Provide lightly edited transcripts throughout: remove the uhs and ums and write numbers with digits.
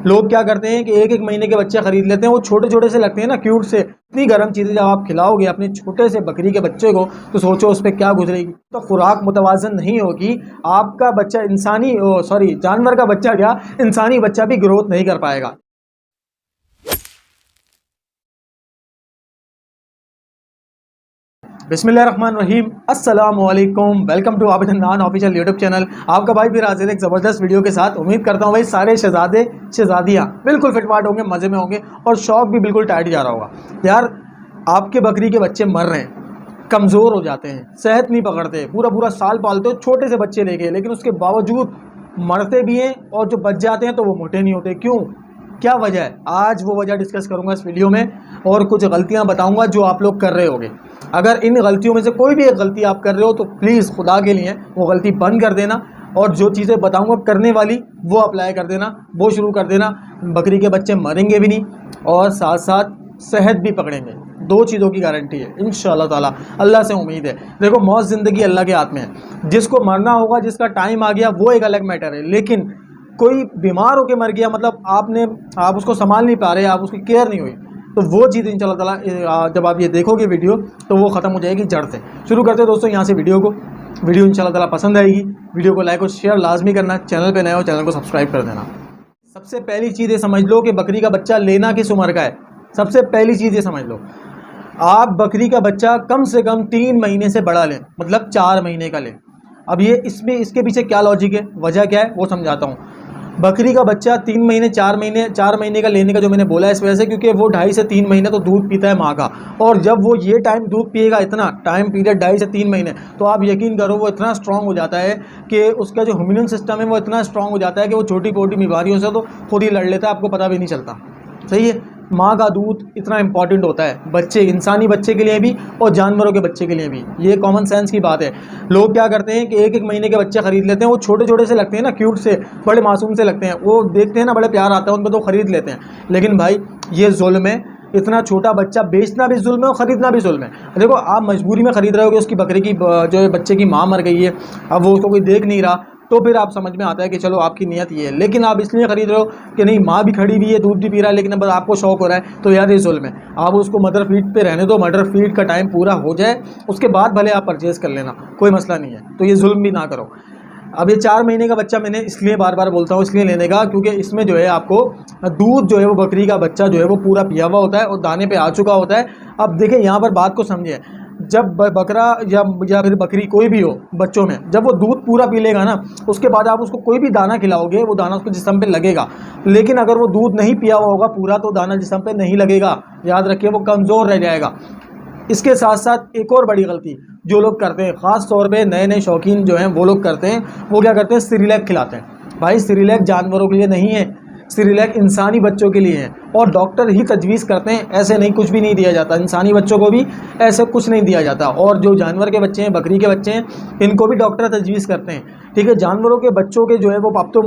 लोग क्या करते हैं कि एक एक महीने के बच्चे खरीद लेते हैं, वो छोटे छोटे से लगते हैं ना, क्यूट से। इतनी गर्म चीज़ें जब आप खिलाओगे अपने छोटे से बकरी के बच्चे को, तो सोचो उस पर क्या गुजरेगी। तो खुराक मुतवाजन नहीं होगी, आपका बच्चा जानवर का बच्चा क्या, इंसानी बच्चा भी ग्रोथ नहीं कर पाएगा। बिस्मिल्लाहिर्रहमानिर्रहीम, अस्सलामु अलैकुम, welcome to Abid Hannan official YouTube channel. आपका भाई भी हाजिर है एक ज़बरदस्त वीडियो के साथ। उम्मीद करता हूँ भाई सारे शहजादे शहजादियाँ बिल्कुल फिटफाट होंगे, मज़े में होंगे और शौक भी बिल्कुल टाइट जा रहा होगा। यार, आपके बकरी के बच्चे मर रहे हैं, कमज़ोर हो जाते हैं, सेहत नहीं पकड़ते, पूरा पूरा साल पालते हो छोटे से बच्चे लेके, लेकिन उसके बावजूद मरते भी हैं, और जो बच जाते हैं तो वो मोटे नहीं होते। क्यों, क्या वजह है? आज वो वजह डिस्कस करूंगा इस वीडियो में, और कुछ गलतियां बताऊंगा जो आप लोग कर रहे होंगे। अगर इन गलतियों में से कोई भी एक गलती आप कर रहे हो तो प्लीज़ खुदा के लिए वो गलती बंद कर देना, और जो चीज़ें बताऊंगा करने वाली वो अप्लाई कर देना, वो शुरू कर देना। बकरी के बच्चे मरेंगे भी नहीं और साथ साथ सेहत भी पकड़ेंगे। दो चीज़ों की गारंटी है इंशाअल्लाह ताला, अल्लाह से उम्मीद है। देखो, मौत ज़िंदगी अल्लाह के हाथ में है। जिसको मरना होगा, जिसका टाइम आ गया, वो एक अलग मैटर है। लेकिन कोई बीमार होकर मर गया, मतलब आप उसको संभाल नहीं पा रहे, आप उसकी केयर नहीं हुई, तो वो चीज़ इंशाअल्लाह ताला जब आप ये देखोगे वीडियो तो वो ख़त्म हो जाएगी जड़ से। शुरू करते हैं दोस्तों यहाँ से वीडियो को। वीडियो इंशाअल्लाह ताला पसंद आएगी, वीडियो को लाइक और शेयर लाजमी करना। चैनल पे नए हो, चैनल को सब्सक्राइब कर देना। सबसे पहली चीज़ ये समझ लो कि बकरी का बच्चा लेना किस उम्र का है। सबसे पहली चीज़ ये समझ लो, आप बकरी का बच्चा कम से कम 3 महीने से बड़ा लें, मतलब 4 महीने का लें। अब ये इसके पीछे क्या लॉजिक है, वजह क्या है, वो समझाता हूँ। बकरी का बच्चा 3 महीने 4 महीने का लेने का जो मैंने बोला है, इस वजह से क्योंकि वो 2.5 से 3 महीने तो दूध पीता है माँ का, और जब वो ये टाइम दूध पिएगा, इतना टाइम पीरियड 2.5 से 3 महीने, तो आप यकीन करो वो इतना स्ट्रांग हो जाता है कि उसका जो इम्यून सिस्टम है वो इतना स्ट्रांग हो जाता है कि वो छोटी मोटी बीमारियों से तो खुद ही लड़ लेता है, आपको पता भी नहीं चलता। सही है, माँ का दूध इतना इंपॉर्टेंट होता है बच्चे, इंसानी बच्चे के लिए भी और जानवरों के बच्चे के लिए भी। ये कॉमन सेंस की बात है। लोग क्या करते हैं कि एक एक महीने के बच्चे खरीद लेते हैं, वो छोटे छोटे से लगते हैं ना, क्यूट से, बड़े मासूम से लगते हैं, वो देखते हैं ना, बड़े प्यार आता है उन पर, तो खरीद लेते हैं। लेकिन भाई ये जुल्म है, इतना छोटा बच्चा बेचना भी जुल्म है और ख़रीदना भी जुल्म है। देखो, आप मजबूरी में ख़रीद रहे हो कि उसकी बकरी की जो है बच्चे की माँ मर गई है, अब वो उसको कोई देख नहीं रहा, तो फिर आप समझ में आता है कि चलो आपकी नियत ये है। लेकिन आप इसलिए ख़रीद रहे हो कि नहीं, माँ भी खड़ी हुई है, दूध भी पी रहा है, लेकिन अब आपको शौक हो रहा है, तो यार ये जुल्म है। आप उसको मदर फीड पे रहने दो, मदर फीड का टाइम पूरा हो जाए, उसके बाद भले आप परचेज़ कर लेना, कोई मसला नहीं है। तो ये जुल्म भी ना करो। अब ये 4 महीने का बच्चा मैंने इसलिए बार बार बोलता हूँ इसलिए लेने का, क्योंकि इसमें जो है आपको दूध जो है वो बकरी का बच्चा जो है वो पूरा पिया हुआ होता है और दाने पे आ चुका होता है। अब देखिए यहाँ पर बात को समझिए, जब बकरा या फिर बकरी कोई भी हो बच्चों में, जब वो दूध पूरा पी लेगा ना, उसके बाद आप उसको कोई भी दाना खिलाओगे, वो दाना उसके जिस्म पे लगेगा। लेकिन अगर वो दूध नहीं पिया हुआ होगा पूरा, तो दाना जिस्म पे नहीं लगेगा, याद रखिए, वो कमज़ोर रह जाएगा। इसके साथ साथ एक और बड़ी गलती जो लोग करते हैं, ख़ास तौर पे नए नए शौकीन जो हैं वो लोग करते हैं, वो क्या करते हैं, सिरिलैक खिलाते हैं। भाई सिरिलैक जानवरों के लिए नहीं है, सिरिलैक इंसानी बच्चों के लिए है, और डॉक्टर ही तजवीज़ करते हैं। ऐसे नहीं, कुछ भी नहीं दिया जाता, इंसानी बच्चों को भी ऐसे कुछ नहीं दिया जाता। और जो जानवर के बच्चे हैं, बकरी के बच्चे हैं, इनको भी डॉक्टर तजवीज़ करते हैं। ठीक है, जानवरों के बच्चों के जो है वो अब तो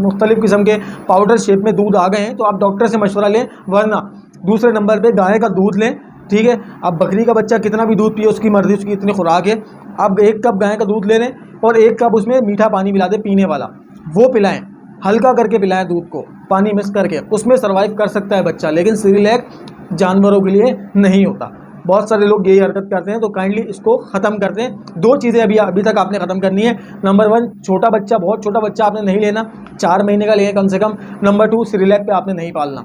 मुख्तलिफ़ किस्म के पाउडर शेप में दूध आ गए हैं, तो आप डॉक्टर से मशवरा लें। वरना दूसरे नंबर पर गाय का दूध लें। ठीक है, अब बकरी का बच्चा कितना भी दूध पिए, उसकी मर्ज़ी, उसकी इतनी खुराक है। अब 1 कप गाय का दूध ले लें और 1 कप उसमें मीठा पानी मिला दें, पीने वाला, वो पिलाएं, हल्का करके पिलाएं दूध को, पानी मिक्स करके, उसमें सर्वाइव कर सकता है बच्चा। लेकिन सिरिलैक जानवरों के लिए नहीं होता। बहुत सारे लोग यही हरकत करते हैं, तो काइंडली इसको ख़त्म करते हैं। 2 चीज़ें अभी तक आपने ख़त्म करनी है। नंबर 1, छोटा बच्चा, बहुत छोटा बच्चा आपने नहीं लेना, 4 महीने का लें कम से कम। नंबर 2, सिरिलैक पे आपने नहीं पालना।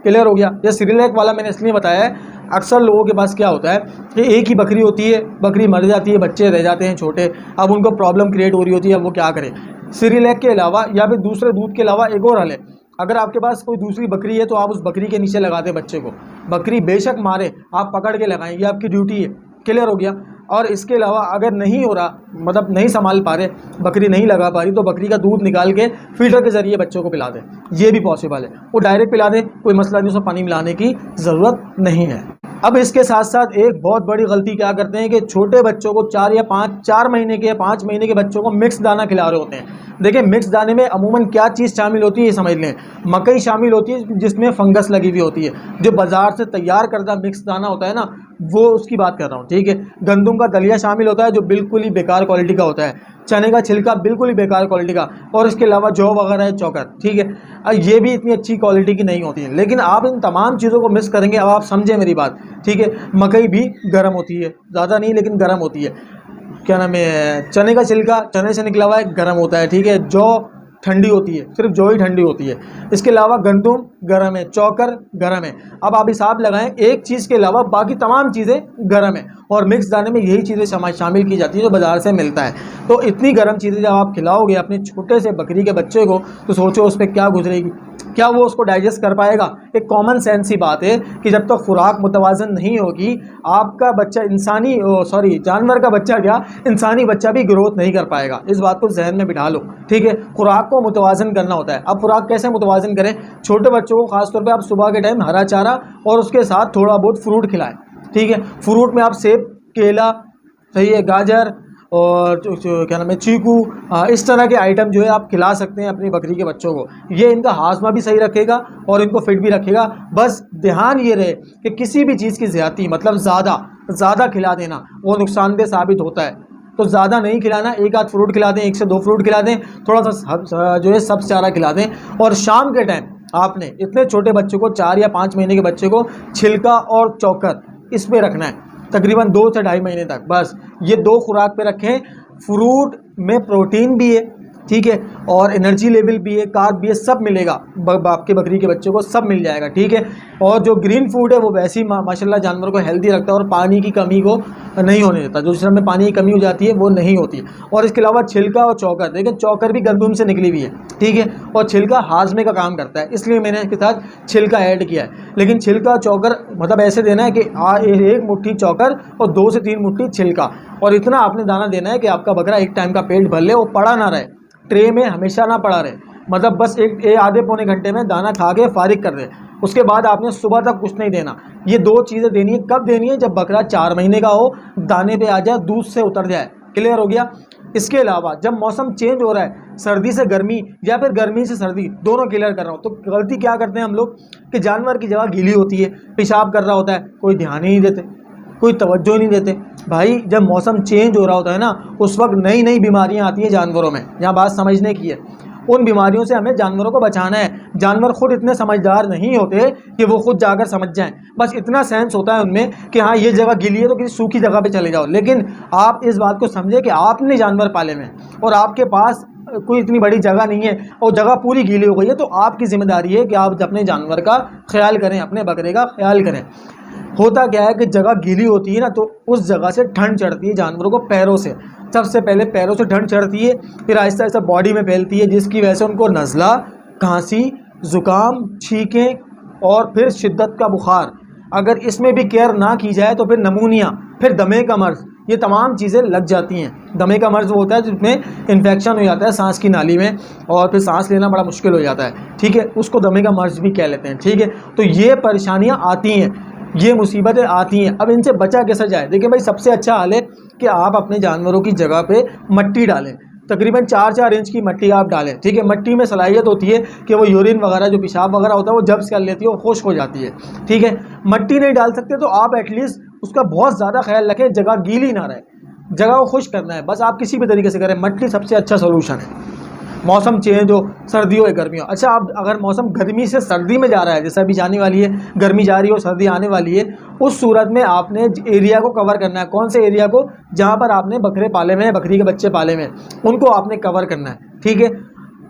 क्लियर हो गया? ये सिरिलैक वाला मैंने इसलिए बताया है, अक्सर लोगों के पास क्या होता है कि एक ही बकरी होती है, बकरी मर जाती है, बच्चे रह जाते हैं छोटे, अब उनको प्रॉब्लम क्रिएट हो रही होती है, अब वो क्या करें। सिरिलैक के अलावा या फिर दूसरे दूध के अलावा एक और हल है। अगर आपके पास कोई दूसरी बकरी है तो आप उस बकरी के नीचे लगा दें बच्चे को। बकरी बेशक मारे, आप पकड़ के लगाएं, ये आपकी ड्यूटी है। क्लियर हो गया? और इसके अलावा अगर नहीं हो रहा, मतलब नहीं संभाल पा रहे, बकरी नहीं लगा पा रही, तो बकरी का दूध निकाल के फिल्टर के ज़रिए बच्चों को पिला दें, ये भी पॉसिबल है। वो डायरेक्ट पिला दें, कोई मसला नहीं, उसमें पानी मिलाने की ज़रूरत नहीं है। अब इसके साथ साथ एक बहुत बड़ी गलती क्या करते हैं कि छोटे बच्चों को 4 महीने के या 5 महीने के बच्चों को मिक्स दाना खिला रहे होते हैं। देखिए, मिक्स दाने में अमूमन क्या चीज़ शामिल होती है ये समझ लें। मकई शामिल होती है जिसमें फंगस लगी हुई होती है। जो बाज़ार से तैयार करदा मिक्स दाना होता है ना, वो उसकी बात कर रहा हूँ। ठीक है, गंदम का दलिया शामिल होता है जो बिल्कुल ही बेकार क्वालिटी का होता है। चने का छिलका बिल्कुल ही बेकार क्वालिटी का, और इसके अलावा जौ वगैरह है, चोकर, ठीक है, ये भी इतनी अच्छी क्वालिटी की नहीं होती है। लेकिन आप इन तमाम चीज़ों को मिस करेंगे। अब आप समझें मेरी बात, ठीक है। मकई भी गर्म होती है, ज़्यादा नहीं लेकिन गर्म होती है। क्या नाम है, चने का छिलका चने से निकला हुआ है, गर्म होता है, ठीक है। जौ ठंडी होती है, सिर्फ जौ ही ठंडी होती है। इसके अलावा गंदुम गर्म है, चौकर गर्म है। अब आप हिसाब लगाएं, एक चीज़ के अलावा बाकी तमाम चीज़ें गर्म है, और मिक्स दाने में यही चीज़ें शामिल की जाती है जो बाज़ार से मिलता है। तो इतनी गर्म चीज़ें जब आप खिलाओगे अपने छोटे से बकरी के बच्चे को, तो सोचो उस पर क्या गुजरेगी, क्या वो उसको डाइजेस्ट कर पाएगा। एक कॉमन सेंस ही बात है कि जब तक खुराक मुतवाज़न नहीं होगी, आपका बच्चा जानवर का बच्चा क्या, इंसानी बच्चा भी ग्रोथ नहीं कर पाएगा। इस बात को जहन में बिठा लो, ठीक है। खुराक को मुतवाज़न करना होता है। अब खुराक कैसे मुतवाज़न करें? छोटे बच्चों को खासतौर पर आप सुबह के टाइम हरा चारा और उसके साथ थोड़ा बहुत फ्रूट खिलाएं, ठीक है। फ्रूट में आप सेब, केला, सही है, गाजर और क्या नाम है, चीकू, इस तरह के आइटम जो है आप खिला सकते हैं अपनी बकरी के बच्चों को। ये इनका हाजमा भी सही रखेगा और इनको फिट भी रखेगा। बस ध्यान ये रहे कि किसी भी चीज़ की ज़्यादती, मतलब ज़्यादा खिला देना वो नुकसानदेह साबित होता है। तो ज़्यादा नहीं खिलाना, एक आध फ्रूट खिला दें, 1 से 2 फ्रूट खिला दें, थोड़ा सा जो है सब्ज़ चारा खिला दें। और शाम के टाइम आपने इतने छोटे बच्चे को, 4 या 5 महीने के बच्चे को छिलका और चोकर इस पे रखना है तकरीबन 2 से 2.5 महीने तक। बस ये 2 खुराक पे रखें। फ्रूट में प्रोटीन भी है, ठीक है, और एनर्जी लेवल भी है, कार्ब भी है, सब मिलेगा आपके बकरी के बच्चे को, सब मिल जाएगा, ठीक है। और जो ग्रीन फूड है वो वैसे ही माशाल्लाह जानवर को हेल्दी रखता है और पानी की कमी को नहीं होने देता। जो जिसमें पानी की कमी हो जाती है वो नहीं होती है। और इसके अलावा छिलका और चौकर, देखिए चौकर भी गंदुम से निकली हुई है, ठीक है, और छिलका हाजमे का काम करता है, इसलिए मैंने इसके साथ छिलका ऐड किया है। लेकिन छिलका चौकर मतलब ऐसे देना है कि 1 मुट्ठी चौकर और 2 से 3 मुट्ठी छिलका, और इतना आपने दाना देना है कि आपका बकरा एक टाइम का पेट भर ले, वो पड़ा ना रहे, ट्रे में हमेशा ना पड़ा रहे। मतलब बस एक आधे पौने घंटे में दाना खा के फारिग कर दे। उसके बाद आपने सुबह तक कुछ नहीं देना। ये 2 चीज़ें देनी है। कब देनी है? जब बकरा 4 महीने का हो, दाने पे आ जाए, दूध से उतर जाए। क्लियर हो गया? इसके अलावा जब मौसम चेंज हो रहा है, सर्दी से गर्मी या फिर गर्मी से सर्दी, दोनों क्लियर कर रहा हूँ, तो गलती क्या करते हैं हम लोग कि जानवर की जगह गीली होती है, पेशाब कर रहा होता है, कोई ध्यान ही नहीं देते, कोई तवज्जो नहीं देते। भाई जब मौसम चेंज हो रहा होता है ना, उस वक्त नई नई बीमारियां आती हैं जानवरों में। यहाँ बात समझने की है, उन बीमारियों से हमें जानवरों को बचाना है। जानवर खुद इतने समझदार नहीं होते कि वो खुद जाकर समझ जाएं। बस इतना सेंस होता है उनमें कि हाँ ये जगह गीली है तो किसी सूखी जगह पे चले जाओ। लेकिन आप इस बात को समझे कि आपने जानवर पाले में और आपके पास कोई इतनी बड़ी जगह नहीं है और जगह पूरी गीली हो गई है, तो आपकी जिम्मेदारी है कि आप अपने जानवर का ख्याल करें, अपने बकरे का ख्याल करें। होता क्या है कि जगह गीली होती है ना, तो उस जगह से ठंड चढ़ती है जानवरों को पैरों से। सबसे पहले पैरों से ठंड चढ़ती है, फिर आहिस्ता आहिस्ता बॉडी में फैलती है, जिसकी वजह से उनको नज़ला, खांसी, ज़ुकाम, छींकें और फिर शिद्दत का बुखार। अगर इसमें भी केयर ना की जाए तो फिर नमूनिया, फिर दमे का मर्ज़, ये तमाम चीज़ें लग जाती हैं। दमे का मर्ज़ वो होता है जिसमें इन्फेक्शन हो जाता है सांस की नाली में और फिर सांस लेना बड़ा मुश्किल हो जाता है, ठीक है, उसको दमे का मर्ज़ भी कह लेते हैं, ठीक है। तो ये परेशानियाँ आती हैं, ये मुसीबतें आती हैं। अब इनसे बचा कैसे जाए? देखिए भाई, सबसे अच्छा हाल है कि आप अपने जानवरों की जगह पे मट्टी डालें। तकरीबन 4-4 इंच की मट्टी आप डालें, ठीक है। मट्टी में सलाहियत होती है कि वो यूरिन वगैरह, जो पेशाब वगैरह होता है, वो जब्स कर लेती है, वो खुश्क हो जाती है, ठीक है। मट्टी नहीं डाल सकते तो आप एटलीस्ट उसका बहुत ज़्यादा ख्याल रखें, जगह गीली ना रहे, जगह को खुश्क करना है। बस आप किसी भी तरीके से करें, मट्टी सबसे अच्छा सोल्यूशन है। मौसम चेंज हो, सर्दी हो या गर्मी हो। अच्छा, आप अगर मौसम गर्मी से सर्दी में जा रहा है, जैसे अभी जाने वाली है, गर्मी जा रही हो, सर्दी आने वाली है, उस सूरत में आपने एरिया को कवर करना है। कौन से एरिया को? जहाँ पर आपने बकरे पाले में, बकरी के बच्चे पाले में, उनको आपने कवर करना है, ठीक है।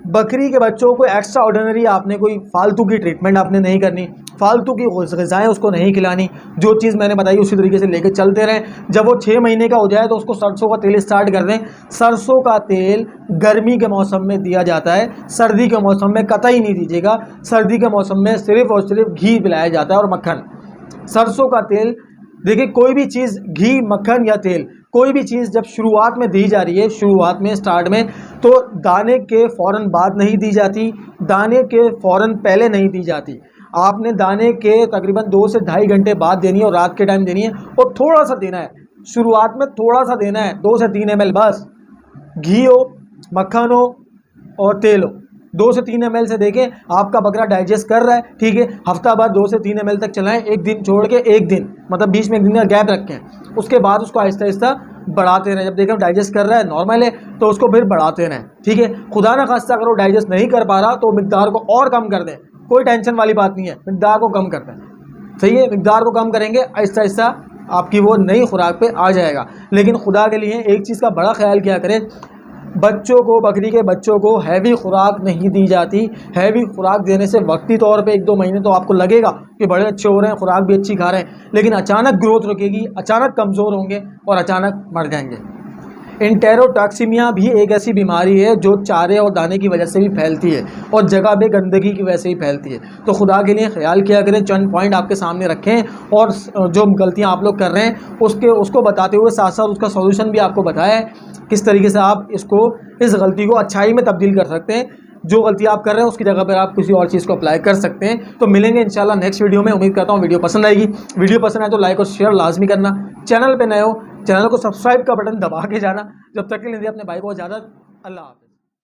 बकरी के बच्चों को एक्स्ट्रा ऑर्डिनरी आपने कोई फालतू की ट्रीटमेंट आपने नहीं करनी, फालतू की ग़िज़ाएँ उसको नहीं खिलानी। जो चीज़ मैंने बताई उसी तरीके से लेकर चलते रहें। जब वो 6 महीने का हो जाए तो उसको सरसों का तेल स्टार्ट कर दें। सरसों का तेल गर्मी के मौसम में दिया जाता है, सर्दी के मौसम में कतई नहीं दीजिएगा। सर्दी के मौसम में सिर्फ़ और सिर्फ घी पिलाया जाता है और मक्खन। सरसों का तेल, देखिए कोई भी चीज़, घी, मक्खन या तेल, कोई भी चीज़ जब शुरुआत में दी जा रही है, शुरुआत में, स्टार्ट में, तो दाने के फ़ौरन बाद नहीं दी जाती, दाने के फ़ौरन पहले नहीं दी जाती। आपने दाने के तकरीबन 2 से 2.5 घंटे बाद देनी है और रात के टाइम देनी है, और थोड़ा सा देना है शुरुआत में, थोड़ा सा देना है, 2 से 3 ml बस। घी हो, मक्खन हो और तेल हो, 2 से 3 ml से देखें आपका बकरा डाइजेस्ट कर रहा है, ठीक है। हफ्ता बाद 2 से 3 ml तक चलाएं, एक दिन छोड़ के एक दिन, मतलब बीच में एक दिन का गैप रखें। उसके बाद उसको आहिस्ता आहिस्ता बढ़ाते रहें। जब देखें डाइजेस्ट कर रहा है नॉर्मल है तो उसको फिर बढ़ाते रहें, ठीक है। खुदा ना खास्ता अगर वो डाइजेस्ट नहीं कर पा रहा तो मिकदार को और कम कर दें, कोई टेंशन वाली बात नहीं है, मिकदार को कम कर दें, सही है। मिकदार को कम करेंगे आहिस्ता आहिस्ता आपकी वो नई खुराक पे आ जाएगा। लेकिन खुदा के लिए एक चीज़ का बड़ा ख्याल किया करें, बच्चों को, बकरी के बच्चों को हैवी खुराक नहीं दी जाती। हैवी खुराक देने से वक्ती तौर पे 1-2 महीने तो आपको लगेगा कि बड़े अच्छे हो रहे हैं, खुराक भी अच्छी खा रहे हैं, लेकिन अचानक ग्रोथ रुकेगी, अचानक कमज़ोर होंगे और अचानक मर जाएंगे। एंटेरोटॉक्सिमिया भी एक ऐसी बीमारी है जो चारे और दाने की वजह से भी फैलती है और जगह पे गंदगी की वजह से ही फैलती है। तो खुदा के लिए ख्याल किया करें, चंद पॉइंट आपके सामने रखें और जो गलतियां आप लोग कर रहे हैं उसको बताते हुए साथ साथ उसका सॉल्यूशन भी आपको बताया है, किस तरीके से आप इस गलती को अच्छाई में तब्दील कर सकते हैं। जो गलती आप कर रहे हैं उसकी जगह पर आप किसी और चीज़ को अप्लाई कर सकते हैं। तो मिलेंगे इंशाल्लाह नेक्स्ट वीडियो में। उम्मीद करता हूँ वीडियो पसंद आएगी। वीडियो पसंद आए तो लाइक और शेयर लाजमी करना। चैनल पे नए हो, चैनल को सब्सक्राइब का बटन दबा के जाना। जब तक के लिए अपने भाई को इजाज़त, अल्लाह हाफ़िज़।